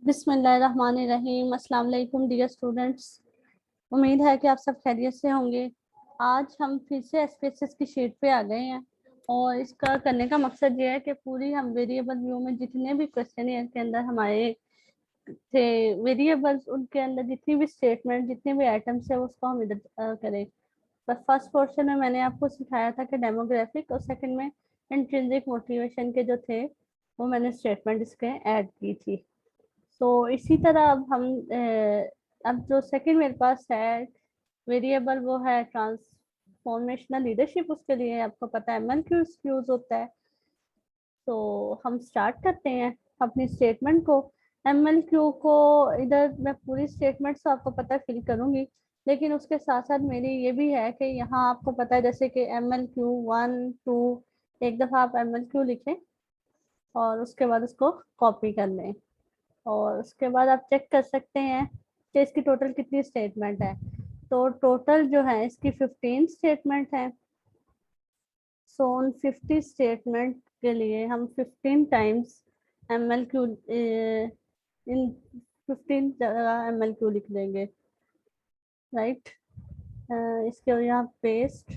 बिस्मिल्लाहिर्रहमानिर्रहीम। अस्सलाम वालेकुम डियर स्टूडेंट्स। उम्मीद है कि आप सब खैरियत से होंगे। आज हम फिर से एसपीएसएस की शीट पे आ गए हैं और इसका करने का मकसद ये है कि पूरी हम वेरिएबल व्यू में जितने भी क्वेश्चन के अंदर हमारे थे वेरिएबल्स, उनके अंदर जितनी भी स्टेटमेंट, जितने भी आइटम्स है उसको हम इधर करें। पर फर्स्ट पोर्शन में मैंने आपको सिखाया था कि डेमोग्राफिक, और सेकंड में इंट्रिंसिक मोटिवेशन के जो थे वो मैंने स्टेटमेंट इसके ऐड की थी। तो इसी तरह अब हम अब जो सेकंड मेरे पास है वेरिएबल वो है ट्रांसफॉर्मेशनल लीडरशिप। उसके लिए आपको पता है एमएलक्यू यूज होता है। तो हम स्टार्ट करते हैं अपनी स्टेटमेंट को। एमएलक्यू को इधर मैं पूरी स्टेटमेंट से आपको पता है फिल करूंगी, लेकिन उसके साथ साथ मेरी ये भी है कि यहाँ आपको पता है जैसे कि एमएलक्यू 1 2, एक दफ़ा आप एमएलक्यू लिखें और उसके बाद उसको कॉपी कर लें और उसके बाद आप चेक कर सकते हैं कि इसकी टोटल कितनी स्टेटमेंट है। तो टोटल जो है इसकी 15 स्टेटमेंट है। सो उन 50 स्टेटमेंट के लिए हम 15 times M L Q in 15 जगह एम एल क्यू लिख देंगे, राइट। इसके यहाँ पेस्ट।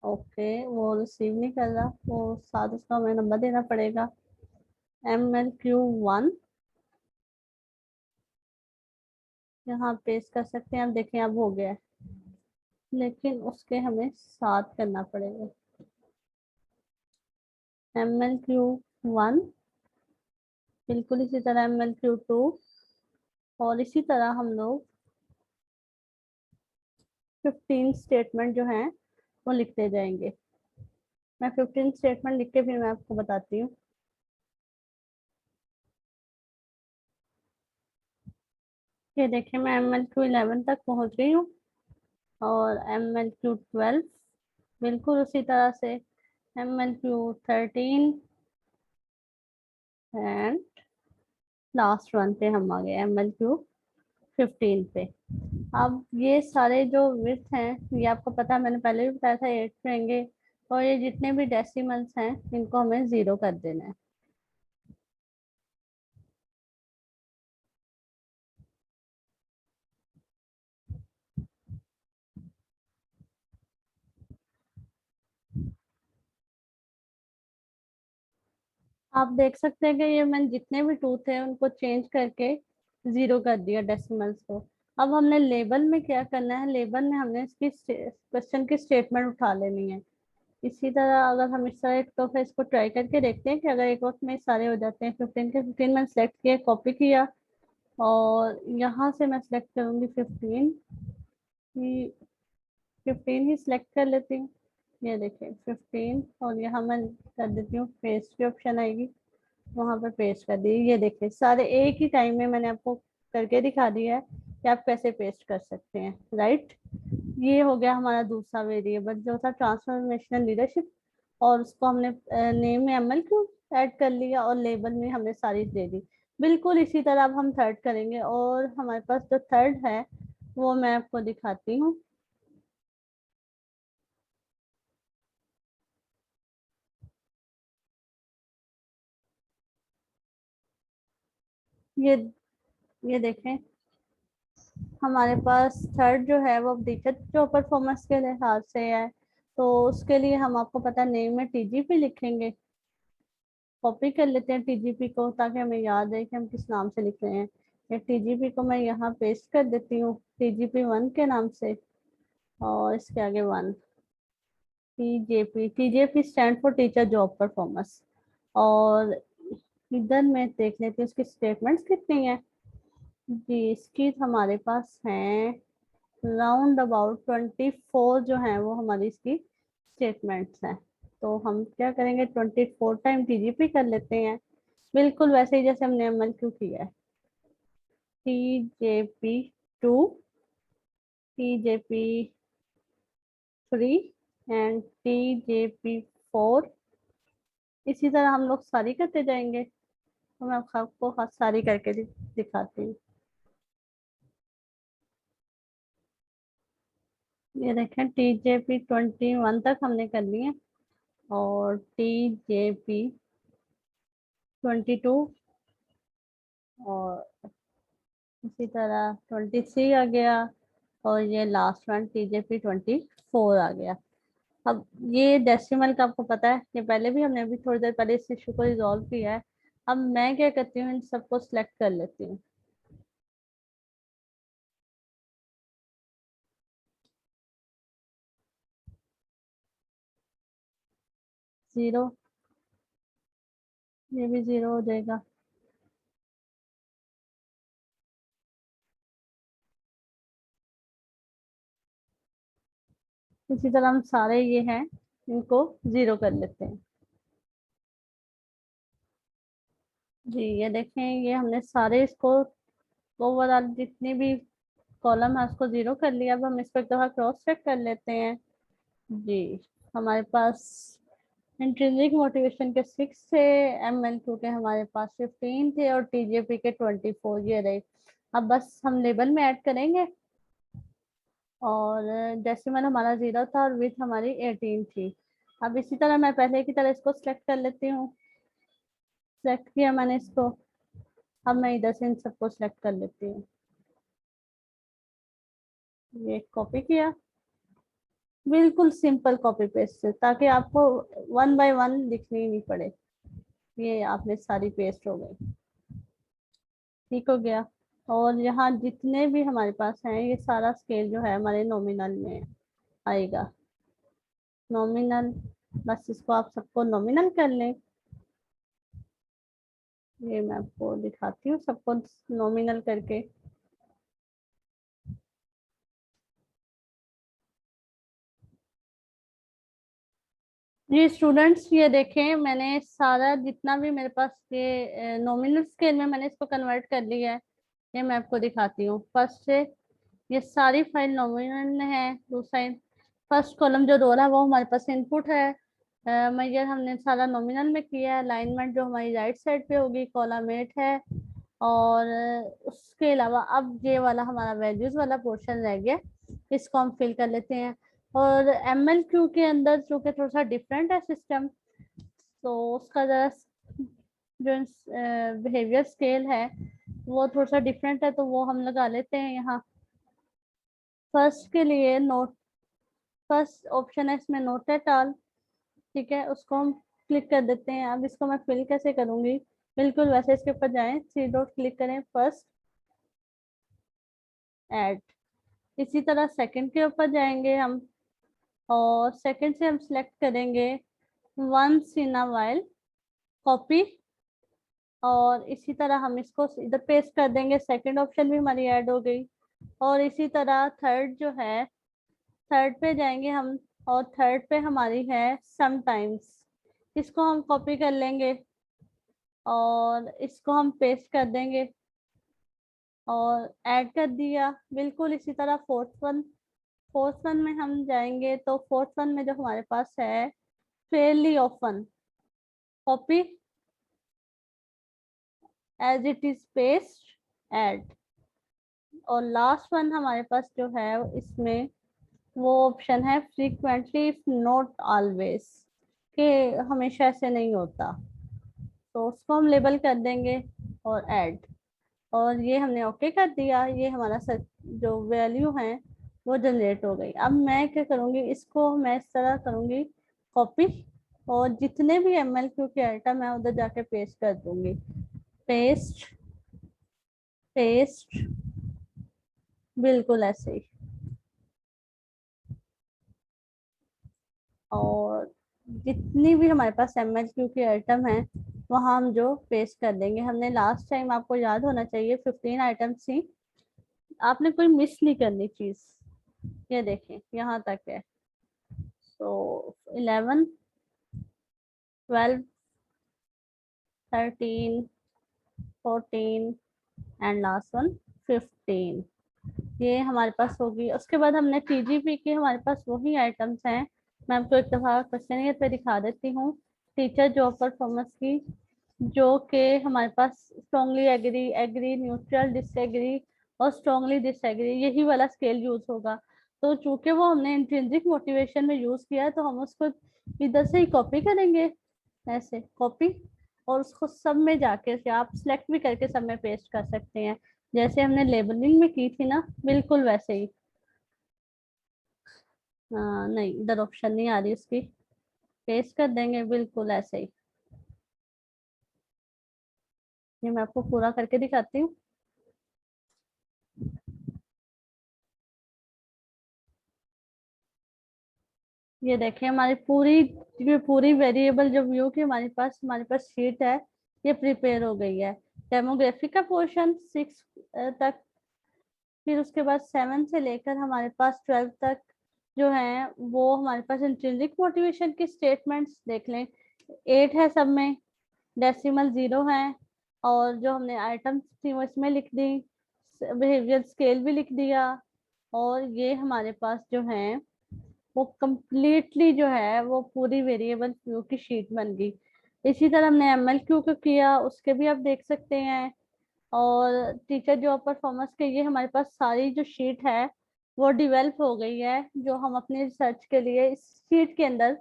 ओके, वो रिसीव नहीं कर रहा, वो साथ उसका हमें नंबर देना पड़ेगा। MLQ1 यहाँ पेस्ट कर सकते हैं। अब देखें अब हो गया है, लेकिन उसके हमें साथ करना पड़ेगा। MLQ1 बिल्कुल इसी तरह MLQ2, और इसी तरह हम लोग 15 स्टेटमेंट जो हैं वो लिखते जाएंगे। मैं 15 स्टेटमेंट लिख के फिर मैं आपको बताती हूँ। ये देखिए मैं MLQ11 तक पहुँच गई हूँ और MLQ12 बिल्कुल उसी तरह से, MLQ13 एंड लास्ट वन पे हम आ गए MLQ15 पे। अब ये सारे जो विड्थ हैं ये आपको पता है, मैंने पहले भी बताया था 8 रहेंगे, और ये जितने भी डेसिमल्स हैं इनको हमें 0 कर देना है। आप देख सकते हैं कि ये मैंने जितने भी टू थे उनको चेंज करके 0 कर दिया डेसिमल्स को। अब हमने लेबल में क्या करना है, लेबल में हमने इसकी क्वेश्चन की स्टेटमेंट उठा लेनी है। इसी तरह अगर हम इस तरह एक तो फिर इसको ट्राई करके देखते हैं कि अगर एक वक्त में सारे हो जाते हैं। 15 के 15 मैंने सेलेक्ट किया, कॉपी किया, और यहाँ से मैं सेलेक्ट करूँगी 15 ही। 15 ही सिलेक्ट कर लेती हूँ। ये देखिए 15, और यहाँ मैं कर देती हूँ पेस्ट की ऑप्शन आएगी, वहां पर पेस्ट कर दी। ये देखिए सारे एक ही टाइम में मैंने आपको करके दिखा दिया है कि आप कैसे पेस्ट कर सकते हैं, राइट। ये हो गया हमारा दूसरा वेरिएबल जो था ट्रांसफॉर्मेशनल लीडरशिप, और उसको हमने नेम में एमएल क्यू ऐड कर लिया और लेबल में हमने सारी दे दी। बिल्कुल इसी तरह अब हम थर्ड करेंगे, और हमारे पास जो थर्ड है वो मैं आपको दिखाती हूँ। ये ये देखें हमारे पास थर्ड जो है वो टीचर जो परफॉर्मेंस के लिहाज से है। तो उसके लिए हम आपको पता है नेम में टीजीपी लिखेंगे। कॉपी कर लेते हैं टीजीपी को ताकि हमें याद है कि हम किस नाम से लिख रहे हैं। ये टीजीपी को मैं यहाँ पेस्ट कर देती हूँ TGP1 के नाम से, और इसके आगे 1। TJP stand for teacher job performance. और इधर मैं देख लेती हूँ इसकी स्टेटमेंट्स कितनी है। जी इसकी हमारे पास हैं राउंड अबाउट 24 जो है वो हमारी इसकी स्टेटमेंट्स हैं। तो हम क्या करेंगे 24 टाइम टीजीपी कर लेते हैं, बिल्कुल वैसे ही जैसे हमने MLQ किया है। TJP2, TJP3 and TJP4। इसी तरह हम लोग सारी करते जाएंगे। तो मैं आपको सारी करके दिखाती हूँ। ये देखें TJP21 तक हमने कर ली है, और TJP22 और इसी तरह 23 आ गया, और ये लास्ट वन TJP 24 आ गया। अब ये डेसिमल का आपको पता है, ये पहले भी हमने अभी थोड़ी देर पहले इस इशू को रिजॉल्व किया है। अब मैं क्या करती हूँ, इन सबको सिलेक्ट कर लेती हूँ। जीरो, ये भी जीरो हो जाएगा। इसी तरह हम सारे ये हैं, इनको जीरो कर लेते हैं। जी ये देखें, ये हमने सारे इसको ओवरऑल जितनी भी कॉलम है उसको जीरो कर लिया। अब हम इसको एक दफा क्रॉस चेक कर लेते हैं। जी हमारे पास इंट्रिंसिक मोटिवेशन के 6 थे, MLQ के हमारे पास 15 थे, और TJP के 24 ये रहे। अब बस हम लेबल में ऐड करेंगे, और डेसिमल हमारा 0 था और विथ हमारी 18 थी। अब इसी तरह मैं पहले की तरह इसको सिलेक्ट कर लेती हूँ। सिलेक्ट किया मैंने इसको। अब मैं इधर से इन सबको सिलेक्ट कर लेती हूँ। ये कॉपी किया, बिल्कुल सिंपल कॉपी पेस्ट से, ताकि आपको वन बाय वन लिखनी ही नहीं पड़े। ये आपने सारी पेस्ट हो गई, ठीक हो गया। और यहाँ जितने भी हमारे पास हैं, ये सारा स्केल जो है हमारे नॉमिनल में आएगा। नॉमिनल, बस इसको आप सबको नॉमिनल कर लें। ये मैं आपको दिखाती हूँ सबको नॉमिनल करके। जी स्टूडेंट्स, ये देखें, मैंने सारा जितना भी मेरे पास ये नॉमिनल स्केल में मैंने इसको कन्वर्ट कर लिया है। ये मैं आपको दिखाती हूँ फर्स्ट से। ये सारी फाइल नॉमिनल है। दूसरा फर्स्ट कॉलम जो रो रहा है वो हमारे पास इनपुट है। मैं हमने सारा नॉमिनल में किया है। अलाइनमेंट जो हमारी राइट साइड पे होगी, कॉलम 8 है। और उसके अलावा अब ये वाला हमारा वैल्यूज वाला पोर्शन रह गया, इसको हम फिल कर लेते हैं। और MLQ के अंदर चूंकि थोड़ा सा डिफरेंट है सिस्टम, तो उसका जरा जो बिहेवियर स्केल है वो थोड़ा सा डिफरेंट है, तो वो हम लगा लेते हैं यहाँ। फर्स्ट के लिए नोट, फर्स्ट ऑप्शन है इसमें नोट एट ऑल, ठीक है, उसको हम क्लिक कर देते हैं। अब इसको मैं फिल कैसे करूंगी, बिल्कुल वैसे इसके ऊपर जाएं, 3 डॉट क्लिक करें, फर्स्ट ऐड। इसी तरह सेकंड के ऊपर जाएंगे हम, और सेकंड से हम सिलेक्ट करेंगे once in a while copy, और इसी तरह हम इसको इधर पेस्ट कर देंगे। सेकंड ऑप्शन भी हमारी ऐड हो गई। और इसी तरह थर्ड जो है, थर्ड पे जाएंगे हम, और थर्ड पे हमारी है समटाइम्स, इसको हम कॉपी कर लेंगे और इसको हम पेस्ट कर देंगे और ऐड कर दिया। बिल्कुल इसी तरह फोर्थ वन में हम जाएंगे, तो फोर्थ वन में जो हमारे पास है fairly often, copy as it is paste add. और लास्ट वन हमारे पास जो है इसमें वो ऑप्शन है फ्रीक्वेंटली इफ नॉट ऑलवेज, कि हमेशा ऐसे नहीं होता, तो उसको हम लेबल कर देंगे और ऐड। और ये हमने ओके कर दिया। ये हमारा जो वैल्यू है वो जनरेट हो गई। अब मैं क्या करूँगी, इसको मैं इस तरह करूँगी कॉपी, और जितने भी MLQ के आइटम है उधर जाके पेस्ट कर दूंगी। पेस्ट, पेस्ट, बिल्कुल ऐसे ही। और जितनी भी हमारे पास MLQ के आइटम है वहाँ हम जो पेस्ट कर देंगे। हमने लास्ट टाइम, आपको याद होना चाहिए, 15 आइटम्स थी, आपने कोई मिस नहीं करनी चीज। ये देखें यहाँ तक है। तो 11, 12, 13, 14 एंड लास्ट वन 15, ये हमारे पास होगी। उसके बाद हमने TGP के हमारे पास वही आइटम्स हैं। मैं आपको एक दफ़ा क्वेश्चन पे दिखा देती हूँ। टीचर जॉब परफॉर्मेंस की, जो कि हमारे पास strongly agree, agree, neutral, disagree और स्ट्रॉन्गली डिसएग्री, यही वाला स्केल यूज होगा। तो चूंकि वो हमने इंट्रिंसिक मोटिवेशन में यूज किया है, तो हम उसको इधर से ही कॉपी करेंगे, ऐसे कॉपी। और उसको सब में जाके से आप सिलेक्ट भी करके सब में पेस्ट कर सकते हैं, जैसे हमने लेबलिंग में की थी ना, बिल्कुल वैसे ही। हाँ नहीं, इधर ऑप्शन नहीं आ रही उसकी, पेस्ट कर देंगे बिल्कुल ऐसे ही। ये मैं आपको पूरा करके दिखाती हूँ। ये देखें हमारी पूरी वेरिएबल जो व्यू की हमारे पास शीट है, ये प्रिपेयर हो गई है। डेमोग्राफी का पोर्शन 6 तक, फिर उसके बाद 7 से लेकर हमारे पास 12 तक जो है वो हमारे पास इंट्रिंसिक मोटिवेशन की स्टेटमेंट्स देख लें। 8 है सब में, डेसिमल 0 है, और जो हमने आइटम्स थी वो इसमें लिख दी, बिहेवियर स्केल भी लिख दिया। और ये हमारे पास जो है वो कंप्लीटली जो है वो पूरी वेरिएबल क्यू की शीट बन गई। इसी तरह हमने एमएल क्यू को किया, उसके भी आप देख सकते हैं। और टीचर जॉब परफॉर्मेंस के ये हमारे पास सारी जो शीट है वो डिवेल्प हो गई है, जो हम अपने रिसर्च के लिए इस शीट के अंदर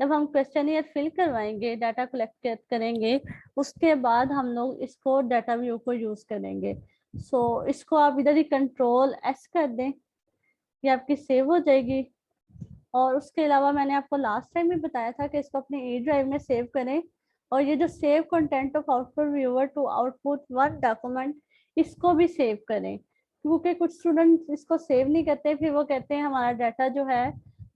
जब हम क्वेश्चनियर फिल करवाएंगे, डाटा कलेक्ट करेंगे, उसके बाद हम लोग इसको डाटा व्यू को यूज करेंगे। इसको आप इधर ही कंट्रोल एस कर दें, ये आपकी सेव हो जाएगी। और उसके अलावा मैंने आपको लास्ट टाइम भी बताया था कि इसको अपने ई ड्राइव में सेव करें। और ये जो save content of output viewer to output one document, इसको भी सेव करें, क्योंकि कुछ स्टूडेंट इसको सेव नहीं करते, फिर वो कहते हैं हमारा डाटा जो है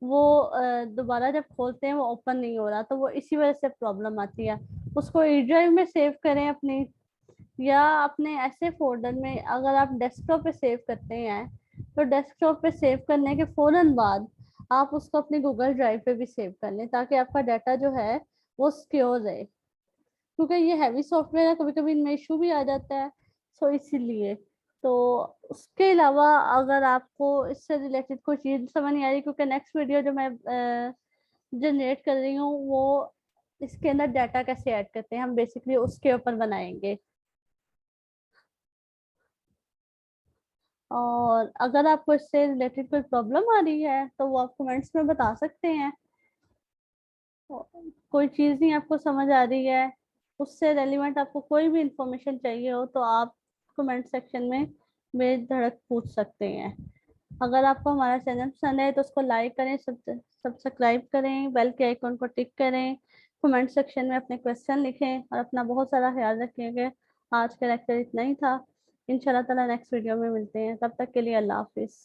वो दोबारा जब खोलते हैं वो ओपन नहीं हो रहा, तो वो इसी वजह से प्रॉब्लम आती है। उसको ई ड्राइव में सेव करें अपनी, या अपने ऐसे फोल्डर में, अगर आप डेस्कटॉप पे सेव करते हैं तो डेस्कटॉप पे सेव करने के फौरन बाद आप उसको अपने गूगल ड्राइव पे भी सेव कर लें, ताकि आपका डाटा जो है वो सिक्योर रहे, क्योंकि ये हैवी सॉफ्टवेयर है, कभी कभी इनमें इशू भी आ जाता है। सो इसीलिए, तो उसके अलावा अगर आपको इससे रिलेटेड कोई चीज़ समझ नहीं आ रही, क्योंकि नेक्स्ट वीडियो जो मैं जनरेट कर रही हूँ वो इसके अंदर डाटा कैसे ऐड करते हैं हम बेसिकली उसके ऊपर बनाएंगे। और अगर आपको इससे रिलेटेड कोई प्रॉब्लम आ रही है तो वो आप कमेंट्स में बता सकते हैं। कोई चीज़ नहीं आपको समझ आ रही है, उससे रेलिवेंट आपको कोई भी इंफॉर्मेशन चाहिए हो, तो आप कमेंट सेक्शन में बेधड़क पूछ सकते हैं। अगर आपको हमारा चैनल पसंद है तो उसको लाइक करें, सब्सक्राइब करें, बेल के आइकन को टिक करें, कमेंट सेक्शन में अपने क्वेश्चन लिखें, और अपना बहुत सारा ख्याल रखिएगा। आज का लेक्चर इतना ही था, इंशाल्लाह ताला नेक्स्ट वीडियो में मिलते हैं, तब तक के लिए अल्लाह हाफिज़।